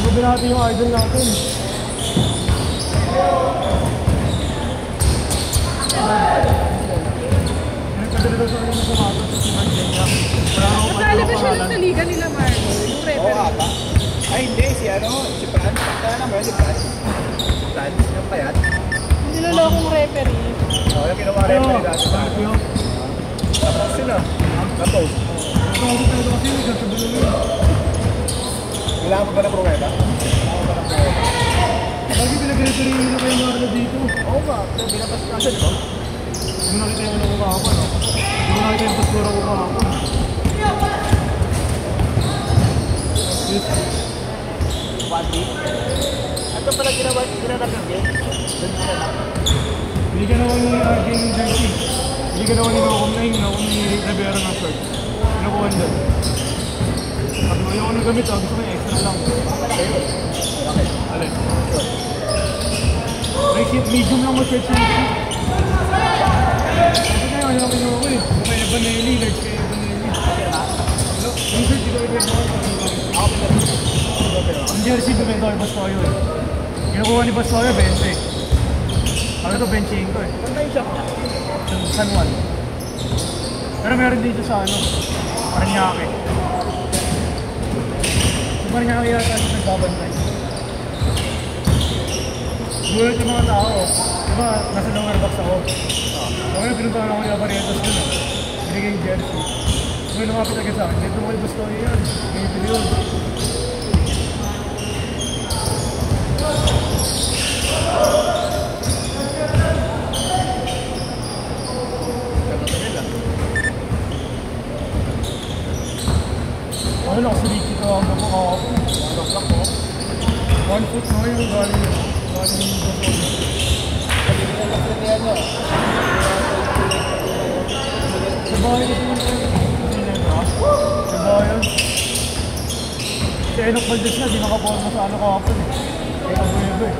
Sabi natin yung idol natin. Nagpadala daw sa kanya na sumagot sa Simon Kenya. Nakalabas siya lang sa liga nila, Marco. Yung referee. Ay, hindi. Si Fran. Kaya naman si Fran. Fran, yung payat. Nilolokong referee. Oo, yung ginawa referee dati sa akin. Tapos sila. Tapos. Tapos tayo kasi may gasa ba naman. Kailangan mo ba ng pruweba? Lagi pinag-referee nyo kayo Marlo dito. Oo ba? Binabas ka siya, di ba? Hindi mo nakita yung ano ko kahapon. Hindi mo nakita yung paskura ko kahapon. Wadi. Ito pala ginanap ng game. Doon sila lang. Hindi ka naman ni RJ ng jersey. Hindi ka naman ni Rivera ng shirt. Kinukuhan doon. Sabi mo, yung ano gamit, gusto ko yung extra lang. Alin? May medium lang mo shirt sa ito. Kasi ngayon, ano lang kinuha ko eh. Kaya Banelli, large kaya Banelli. Yung shirt, di ko i-break mo. Ang jersey, bumento kay Bastoyo eh. Kinukuha ni Bastoyo, 20. Ako ito, 25 ko eh. Saan tayo shop niya? San Juan. Pero meron dito sa ano, Paranaque. Sa Paranaque yata kasi nagbabantay. Gulat yung mga tao. Diba, nasa lower box ako. Okay, pinuntahan ako yung Barrientos dun eh. Binigay yung jersey. Kung yung lumapit agad sa akin, dito mo yung Bastoyo yan. Ganito yun. Ano lang, siliki ka ang gamo kahapon. Ang mo. 1 foot na yung galing yung Bastoyo. Sa bahay kasi yung sa bahay. Si Enoch Valdez na, di nakaporma sa ano kahapon eh. Kaya kabuyo eh.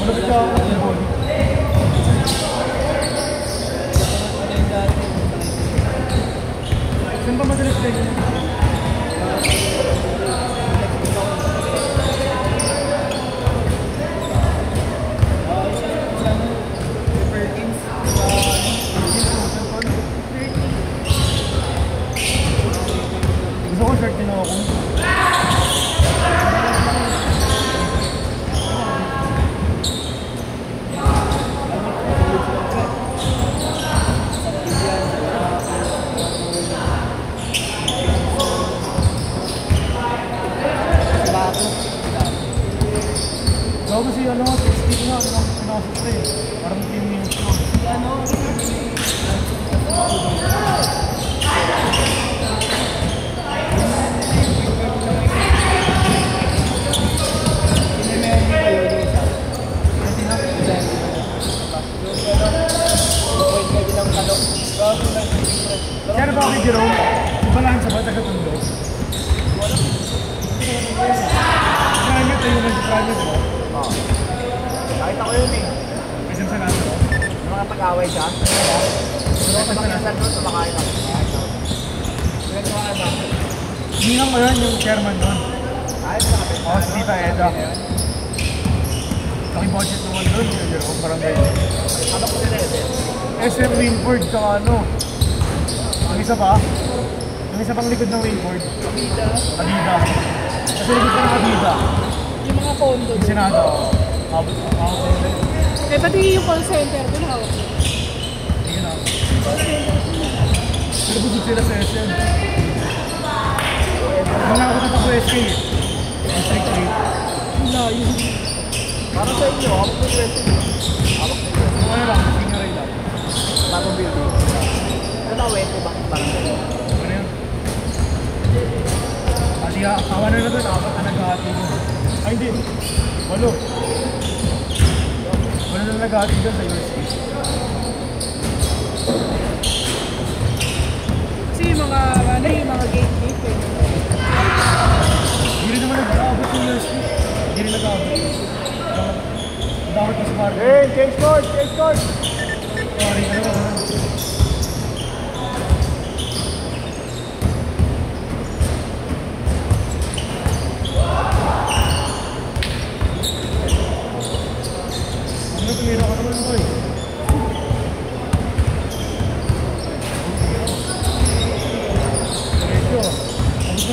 Malapit ka ako ng ball. Saan ba madalas kayo? Gusto ko shirt din ako. Bago kasi ano, 60 na, pinasok na eh. Parang 10 minutes ko. Ano? Kaya ba kay Jerome? Iba lang sa bata katundo. Private tayo na sa private mo. Oo. Nakita ko yun eh. Isang sa nasa mo. Yung mga pag-away siya. Pero sa mga doon, kumakain ako. Ninang mo yun, yung chairman doon. Ayos na kapit. Oo, si Tita Eda. Laki budget naman doon, yung Jerome, parang ganyan. Ano ko nila yun? SM Winford, saka ano. Ang isa pa, yung isa pang likod ng Winford. Avida. Kasi likod pa ng Avida. Yung mga condo. Yung Senado. Eh, pati yung call center doon hawak. Hindi ka na. Pero busog sila sa SM. Malakot na pa sa SK eh. District 8. No, yun. Para sa inyo, hawak mo yung rest. Hawak mo yung Ano lang, senior lang. bagong building. Ano na wento ba? Parang gano'n. Ano yun? Kasi awan na doon, apat na naghahati doon. Ay hindi, 8. 8 na naghahati doon sa USP. Kasi yung mga, ano yung mga gate eh. Hindi rin naman nag-aabot yung USP. Hindi rin nag-aabot. Dapat mas parang. Hey, change court! Change court! Sorry, ano ba?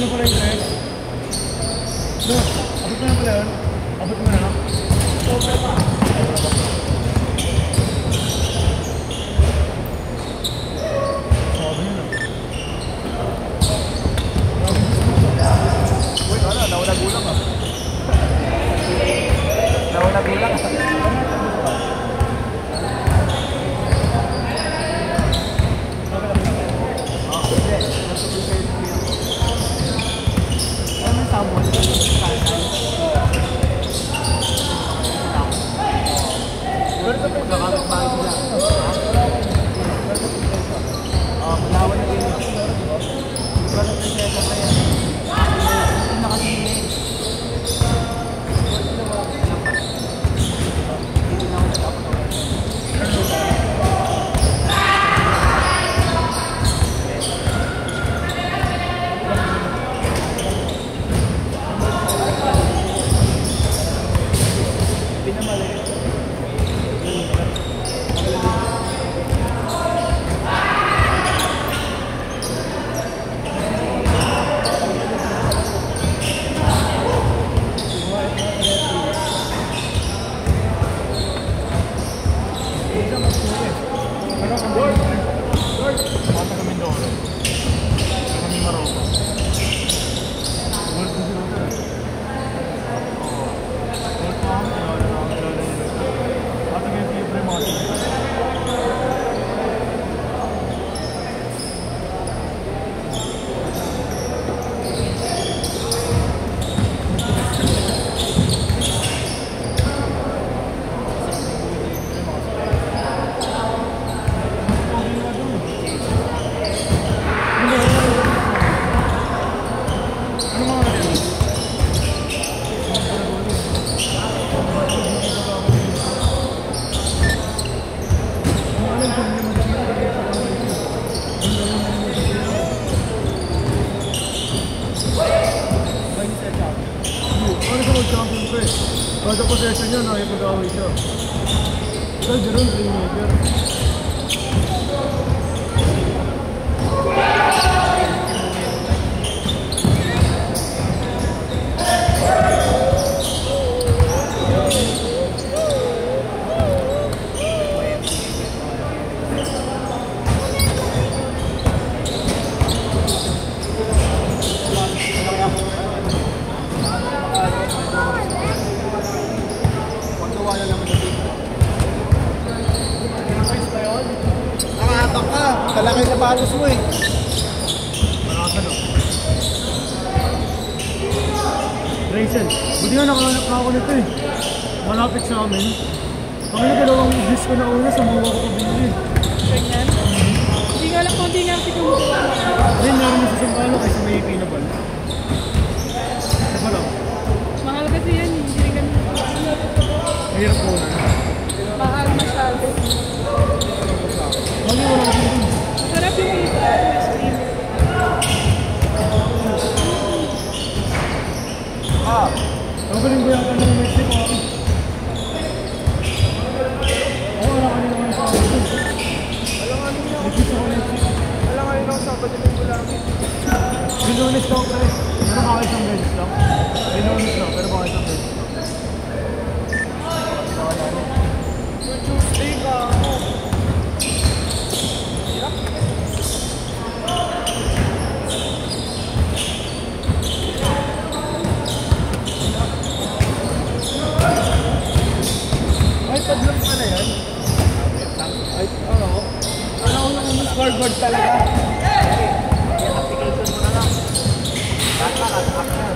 na pala yung dress. No, abot mo na pala yun. Abot mo na, no? Sobra pa. Sabi yun, no? Uy, ano, nawala gulang ah. Nawala gulang. Kada possession niya, nakipag-away siya. Ito, Jerome, playmaker. Nakahatak ka. Kalaki sapatos mo eh. Malakas ano? Rachel, buti nga nakahanap na ako nito eh. Malapit sa amin. Kami na dalawang dish ko na una sa mga ko pabili. Ganyan. Hindi nga lang kung hindi nga kita mo. Ayun, naroon na sa Sampalo kasi may pinabal. Diba lang? Mahal kasi yan. Hindi rin ganun. Mahirap po na. Mahal masyado. Mali wala ko dito. Sarap yung ice cream. Ang galing ko yata ng Mexico. Oo, wala kanina ko sa akin. Nagkita ko Mexico. Alam nga yun ako sa pagdating ko lang. Binonis lang pre. Pero baka isang beses lang. Binonis lang, pero baka isang beses lang. Tuesday ka ako. Ay, padlock ka na yan? Ay, ano? Ano ko naman yung scoreboard talaga? Application mo na lang. Basta ka, na.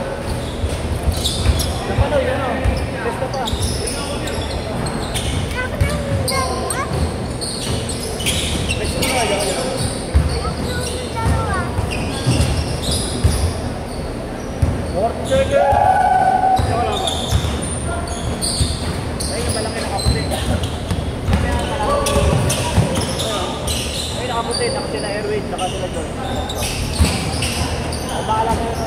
Napanoy, ano? Basta pa. Basta pa, yun. Fourth checker! Ito ka naman. Ay, malaki nakaputi. Ay, nakaputi. Nakaputi na airway. Nakaputi na doon. Bahala na yun.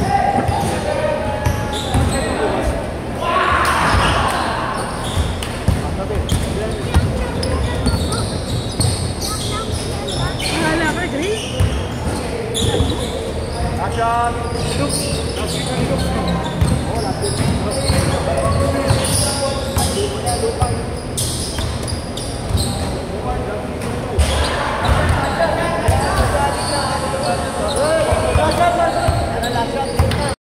Mahala ka, Grace. Last shot. Looks. Last week.